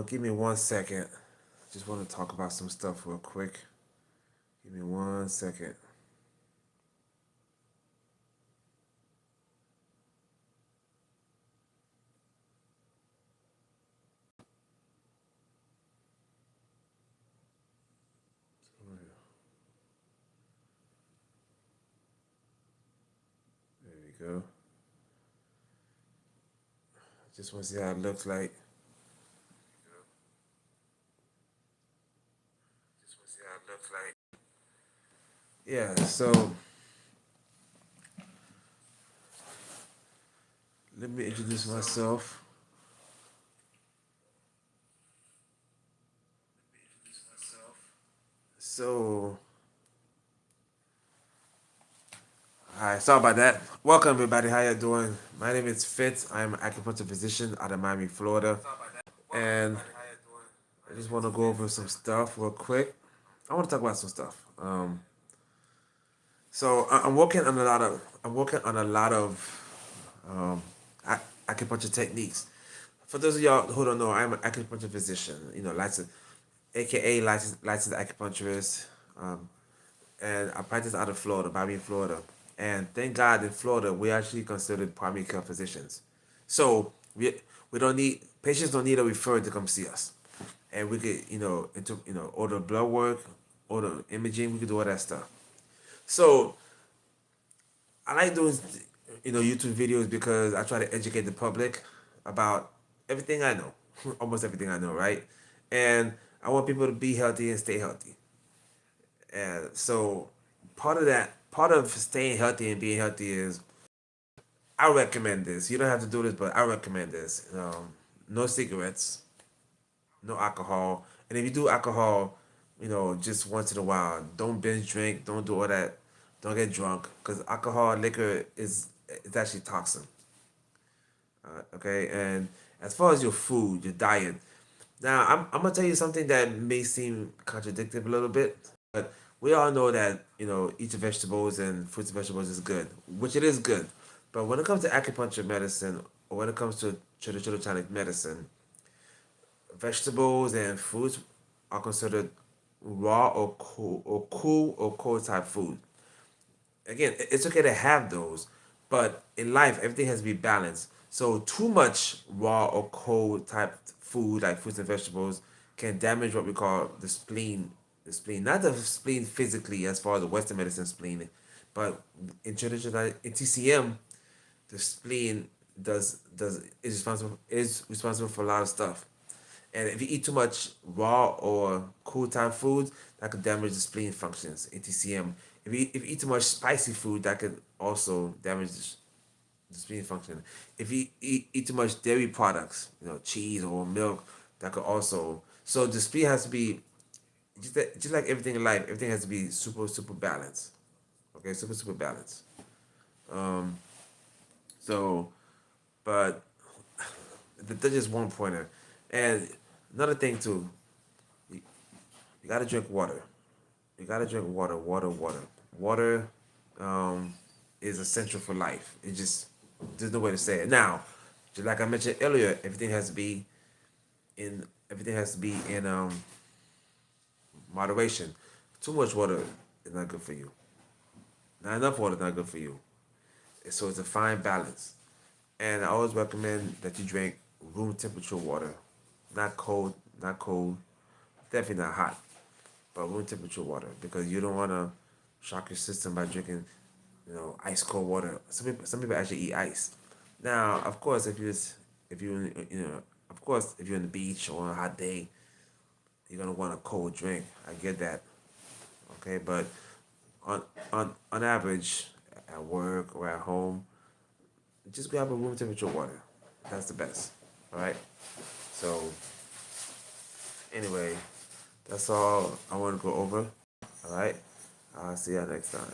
Give me 1 second. Just want to talk about some stuff real quick. Give me 1 second. There we go. Just want to see how it looks like. Just want to see how it looks like. Yeah, so let me introduce myself. So, hi, sorry about that. Welcome everybody. How you doing? My name is Fitz. I'm an acupuncture physician out of Miami, Florida, and I just want to go over some stuff real quick. I want to talk about some stuff. I'm working on a lot of acupuncture techniques. For those of y'all who don't know, I'm an acupuncture physician. Licensed, AKA licensed acupuncturist. Um, and I practice out of Florida, Miami, Florida. And thank God in Florida, we actually considered primary care physicians. So we don't need patients don't need a referral to come see us, and we could order blood work, order imaging, we could do all that stuff. So I like doing YouTube videos because I try to educate the public about everything I know, almost everything I know, right? And I want people to be healthy and stay healthy. And so part of staying healthy and being healthy is I recommend this. You don't have to do this, but I recommend this. No cigarettes, no alcohol, and if you do alcohol, just once in a while. Don't binge drink. Don't do all that. Don't get drunk because alcohol, liquor is it's actually toxin. Okay, and as far as your food, your diet, now I'm gonna tell you something that may seem contradictory a little bit, but we all know that eating vegetables and fruits and vegetables is good, which it is good. But when it comes to acupuncture medicine or when it comes to traditional Chinese medicine, vegetables and fruits are considered raw or cold type food. Again, it's okay to have those, but in life, everything has to be balanced. So too much raw or cold type food, like fruits and vegetables, can damage what we call the spleen. The spleen, not the spleen physically, as far as the Western medicine spleen, but in traditional in TCM, the spleen is responsible for a lot of stuff. And if you eat too much raw or cool type foods, that could damage the spleen functions, ATCM. If you eat too much spicy food, that could also damage the spleen function. If you eat too much dairy products, cheese or milk, that could also. So the spleen has to be just like everything in life. Everything has to be super balanced. Okay, super balanced. Um, so, but that's just one pointer. And another thing too, you, you gotta drink water. You gotta drink water. Water is essential for life. It just there's no way to say it. Now, just like I mentioned earlier, everything has to be in moderation. Too much water is not good for you. Not enough water is not good for you. So it's a fine balance. And I always recommend that you drink room temperature water. Not cold, definitely not hot, but room temperature water because you don't want to shock your system by drinking, ice cold water. Some people actually eat ice. Now, of course, if you of course, if you're on the beach or on a hot day, you're gonna want a cold drink. I get that, okay, but on average, at work or at home, just grab a room temperature water. That's the best. All right. So anyway, that's all I want to go over. All right. I'll see you next time.